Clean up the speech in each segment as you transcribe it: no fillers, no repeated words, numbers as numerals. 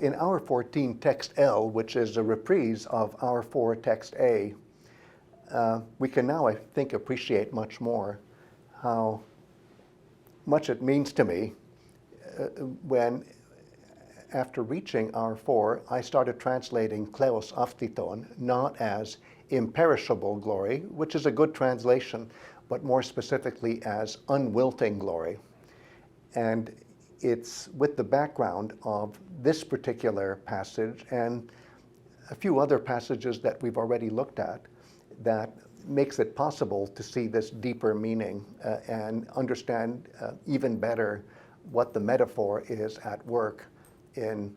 In hour 14, text L, which is a reprise of hour 4, text A, we can now, I think, appreciate much more how much it means to me when, after reaching hour 4, I started translating kleos aphthiton not as imperishable glory, which is a good translation, but more specifically as unwilting glory. And it's with the background of this particular passage and a few other passages that we've already looked at that makes it possible to see this deeper meaning and understand even better what the metaphor is at work in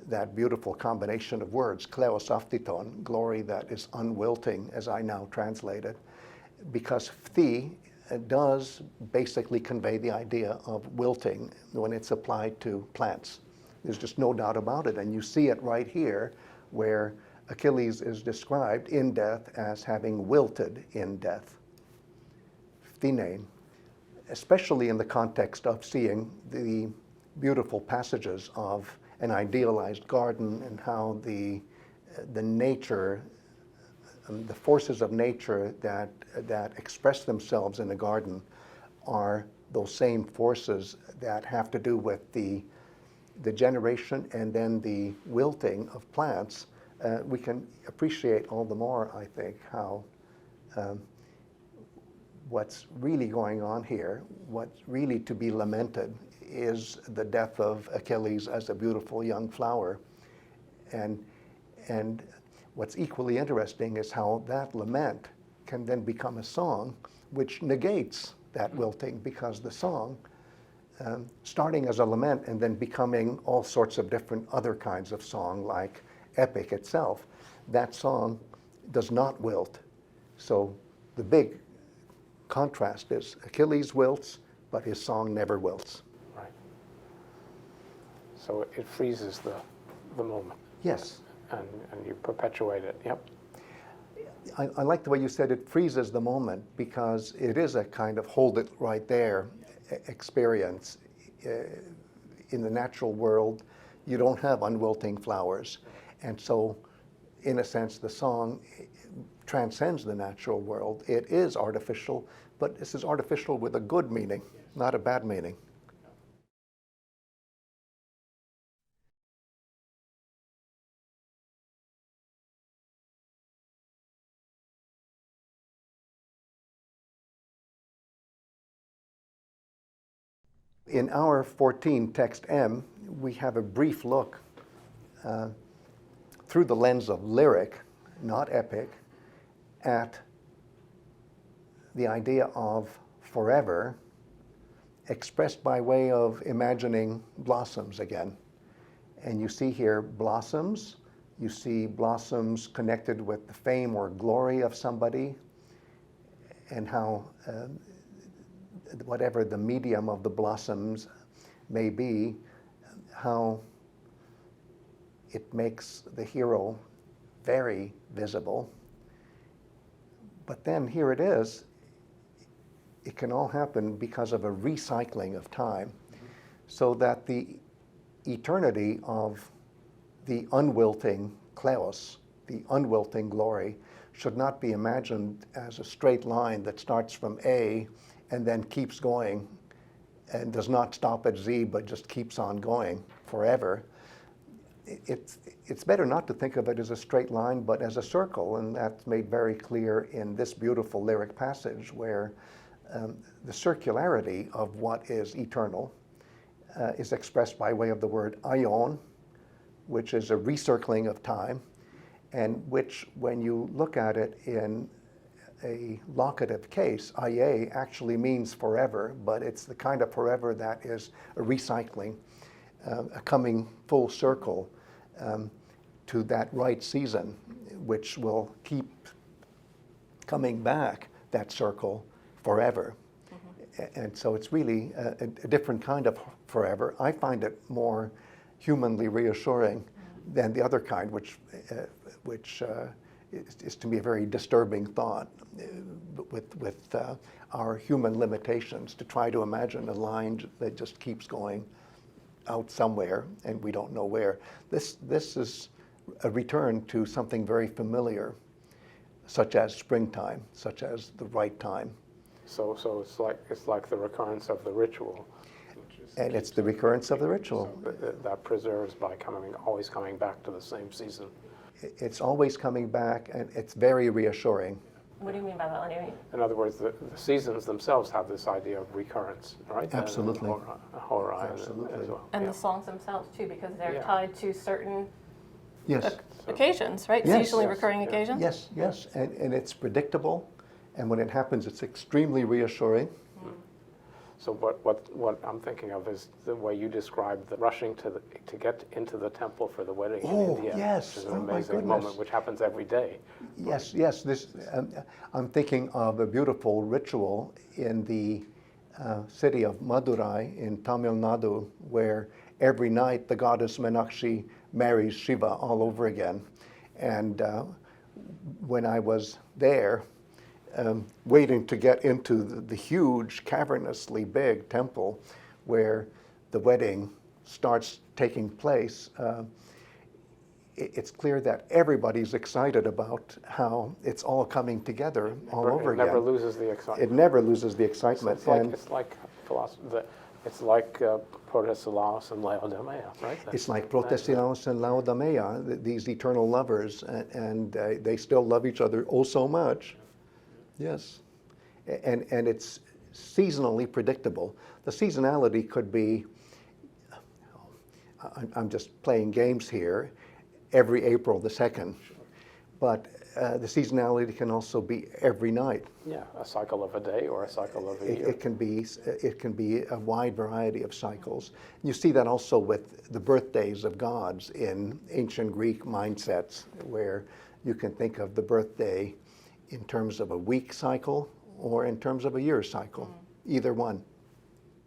that beautiful combination of words, kleos aphthiton, glory that is unwilting, as I now translate it, because phthe does basically convey the idea of wilting when it's applied to plants. There's just no doubt about it, and you see it right here where Achilles is described in death as having wilted in death. Phthine, especially in the context of seeing the beautiful passages of an idealized garden and how the nature, the forces of nature that express themselves in a garden are those same forces that have to do with the generation and then the wilting of plants. We can appreciate all the more, I think, how what's really going on here, what's really to be lamented, is the death of Achilles as a beautiful young flower. And what's equally interesting is how that lament can then become a song which negates that wilting, because the song, starting as a lament and then becoming all sorts of different other kinds of song, like epic itself, that song does not wilt. So the big contrast is Achilles wilts, but his song never wilts. Right. So it freezes the moment. Yes. And you perpetuate it. Yep. I like the way you said it freezes the moment, because it is a kind of hold it right there experience. In the natural world, you don't have unwilting flowers. And so, in a sense, the song transcends the natural world. It is artificial, but this is artificial with a good meaning, not a bad meaning. In hour 14, text M, we have a brief look through the lens of lyric, not epic, at the idea of forever expressed by way of imagining blossoms again. And you see here blossoms. You see blossoms connected with the fame or glory of somebody, and how whatever the medium of the blossoms may be, how it makes the hero very visible. But then here it is. It can all happen because of a recycling of time, so that the eternity of the unwilting kleos, the unwilting glory, should not be imagined as a straight line that starts from A and then keeps going and does not stop at Z, but just keeps on going forever. It's better not to think of it as a straight line, but as a circle, and that's made very clear in this beautiful lyric passage, where the circularity of what is eternal is expressed by way of the word Aiōn, which is a recircling of time, and which, when you look at it in a locative case, Aie actually means forever, but it's the kind of forever that is a recycling, a coming full circle to that right season, which will keep coming back, that circle, forever. Mm-hmm. And so it's really a different kind of forever. I find it more humanly reassuring than the other kind, which is to me a very disturbing thought with our human limitations, to try to imagine a line that just keeps going out somewhere, and we don't know where. This is a return to something very familiar, such as springtime, such as the right time. So it's like the recurrence of the ritual. And it's the recurrence of the ritual. That preserves by always coming back to the same season. It's always coming back, and it's very reassuring. What do you mean by that? What do you mean? In other words, the seasons themselves have this idea of recurrence, right? Absolutely. Horai Absolutely. as well. And yeah. the songs themselves too, because they're Yeah. tied to certain Yes, occasions, right? Yes. Seasonally Yes. recurring Yeah. occasions? yes, and it's predictable, and when it happens, it's extremely reassuring. So what I'm thinking of is the way you described the rushing to get into the temple for the wedding Oh, in India, yes. which is an Oh, my amazing goodness. moment, which happens every day. Yes, this, I'm thinking of a beautiful ritual in the city of Madurai in Tamil Nadu, where every night the goddess Meenakshi marries Shiva all over again. And when I was there, waiting to get into the huge, cavernously big temple where the wedding starts taking place, it's clear that everybody's excited about how it's all coming together all over again. It never loses the excitement. It never loses the excitement. It's like philosophy. It's like Protesilaos and Laodameia, right? It's like Protesilaos and Laodameia, these eternal lovers, and they still love each other oh so much. Yes, and it's seasonally predictable. The seasonality could be, I'm just playing games here, every April the 2nd, but the seasonality can also be every night. Yeah, a cycle of a day or a cycle of a year. It can be a wide variety of cycles. You see that also with the birthdays of gods in ancient Greek mindsets, where you can think of the birthday in terms of a week cycle or in terms of a year cycle, either one.